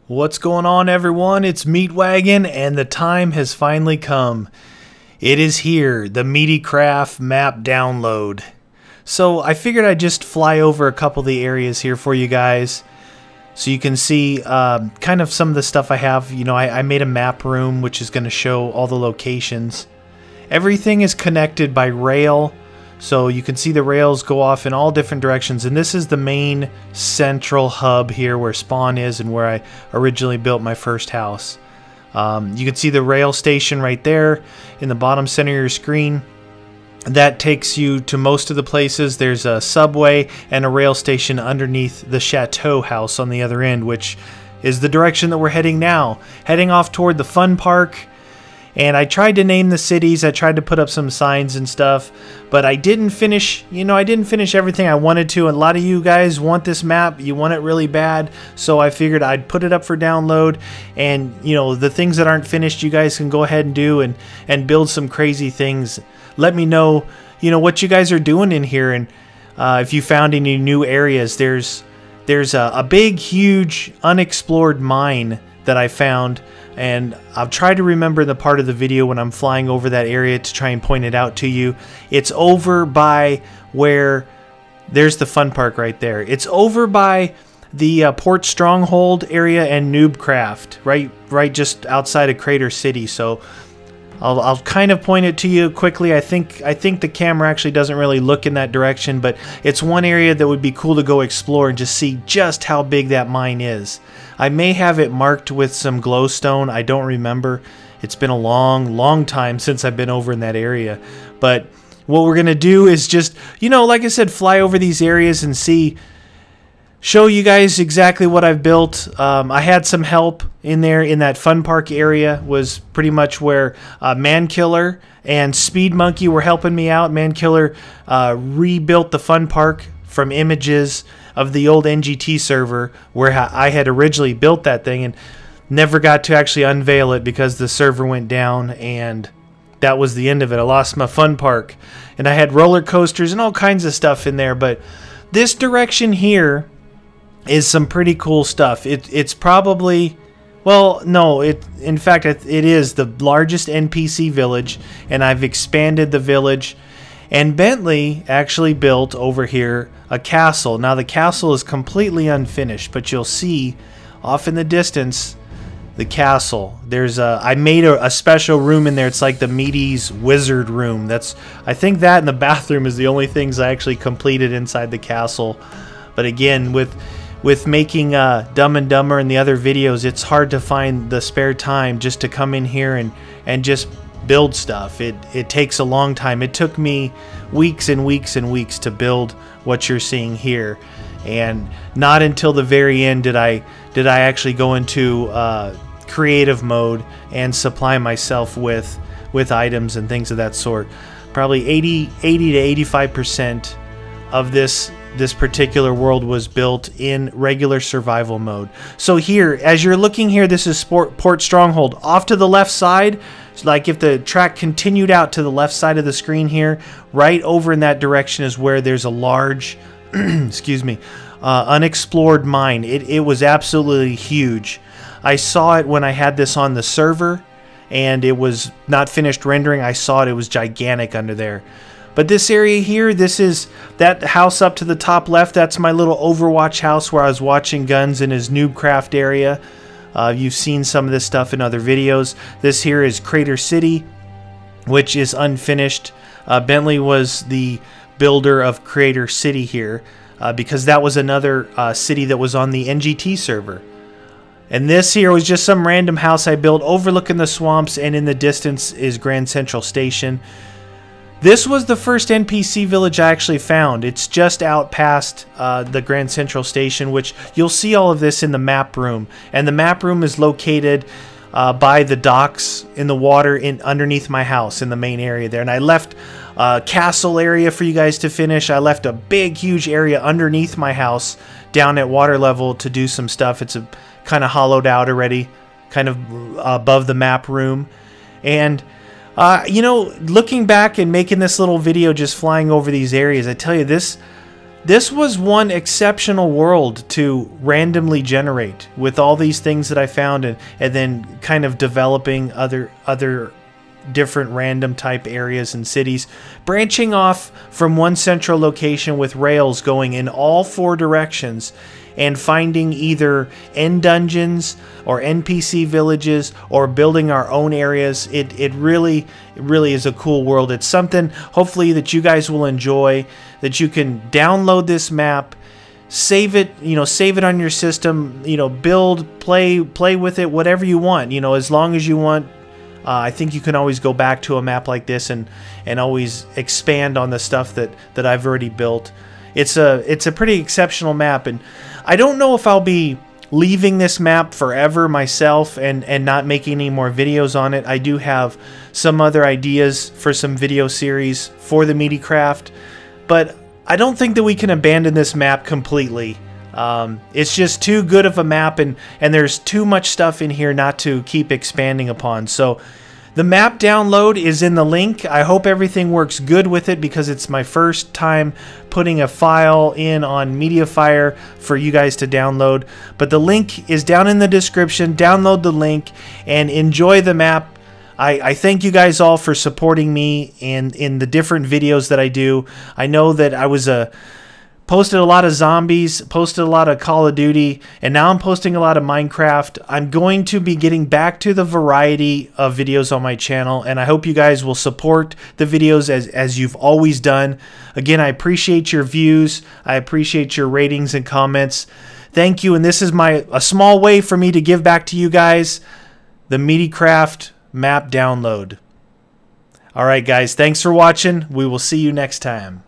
What's going on, everyone? It's Meatwagon, and the time has finally come. It is here, the Meatycraft map download. So I figured I'd just fly over a couple of the areas here for you guys, so you can see kind of some of the stuff I have. You know, I made a map room, which is going to show all the locations. Everything is connected by rail, so you can see the rails go off in all different directions, and this is the main central hub here where spawn is and where I originally built my first house. You can see the rail station right there in the bottom center of your screen. That takes you to most of the places. There's a subway and a rail station underneath the chateau house on the other end, which is the direction that we're heading now. Heading off toward the fun park. And I tried to name the cities, I tried to put up some signs and stuff, but I didn't finish, I didn't finish everything I wanted to. And a lot of you guys want this map, you want it really bad, so I figured I'd put it up for download, and the things that aren't finished you guys can go ahead and do and build some crazy things. Let me know, what you guys are doing in here, and if you found any new areas. There's a big, huge, unexplored mine that I found, and I'll try to remember the part of the video when I'm flying over that area to try and point it out to you. It's over by where there's the fun park right there. It's over by the Port Stronghold area and Meatycraft, right just outside of Crater City. So I'll kind of point it to you quickly. I think the camera actually doesn't really look in that direction, but it's one area that would be cool to go explore and just see just how big that mine is. I may have it marked with some glowstone. I don't remember. It's been a long time since I've been over in that area. But what we're going to do is just, like I said, fly over these areas and show you guys exactly what I've built. I had some help in there in that fun park area. Was pretty much where Mankiller and Speed Monkey were helping me out. Mankiller rebuilt the fun park from images of the old NGT server where I had originally built that thing, and never got to actually unveil it because the server went down, and that was the end of it. I lost my fun park, and I had roller coasters and all kinds of stuff in there. But this direction here is some pretty cool stuff. It's probably, well, no, in fact it is the largest NPC village, and I've expanded the village. And Bentley actually built over here a castle. Now the castle is completely unfinished, but you'll see off in the distance the castle. I made a special room in there. It's like the Meaty's wizard room. I think that and the bathroom is the only things I actually completed inside the castle. But again, with making Dumb and Dumber and the other videos, it's hard to find the spare time just to come in here and just build stuff. It takes a long time. It took me weeks and weeks and weeks to build what you're seeing here, and not until the very end did I actually go into creative mode and supply myself with items and things of that sort. Probably 80 to 85% of this particular world was built in regular survival mode. So here, as you're looking here, this is Port Stronghold. Off to the left side, like if the track continued out to the left side of the screen here, right over in that direction is where there's a large, excuse me, unexplored mine. It was absolutely huge. I saw it when I had this on the server, and it was not finished rendering. I saw it. It was gigantic under there. But this area here, this is that house up to the top left. That's my little Overwatch house where I was watching Guns in his Noobcraft area. You've seen some of this stuff in other videos. This here is Crater City, which is unfinished. Bentley was the builder of Crater City here because that was another city that was on the NGT server. And this here was just some random house I built overlooking the swamps, and in the distance is Grand Central Station. This was the first NPC village I actually found. It's just out past the Grand Central Station, which you'll see all of this in the map room. And the map room is located by the docks in the water underneath my house in the main area there. And I left a castle area for you guys to finish. I left a big, huge area underneath my house down at water level to do some stuff. It's kind of hollowed out already, kind of above the map room. And looking back and making this little video just flying over these areas, I tell you, this this was one exceptional world to randomly generate with all these things that I found, and then kind of developing other different random type areas and cities, branching off from one central location with rails going in all 4 directions, and finding either end dungeons or NPC villages or building our own areas. It really is a cool world. It's something hopefully that you guys will enjoy, that you can download this map, save it, save it on your system, build, play with it, whatever you want, as long as you want. I think you can always go back to a map like this and always expand on the stuff that I've already built. It's a pretty exceptional map, and I don't know if I'll be leaving this map forever myself and not making any more videos on it. I do have some other ideas for some video series for the Meatycraft, but I don't think that we can abandon this map completely. It's just too good of a map, and there's too much stuff in here not to keep expanding upon. So the map download is in the link. I hope everything works good with it, because it's my first time putting a file in on Mediafire for you guys to download. But the link is down in the description. Download the link and enjoy the map. I thank you guys all for supporting me in the different videos that I do. I know that I was posted a lot of zombies, posted a lot of Call of Duty, and now I'm posting a lot of Minecraft. I'm going to be getting back to the variety of videos on my channel, and I hope you guys will support the videos as you've always done. Again, I appreciate your views. I appreciate your ratings and comments. Thank you, and this is a small way for me to give back to you guys, the Meatycraft map download. All right, guys, thanks for watching. We will see you next time.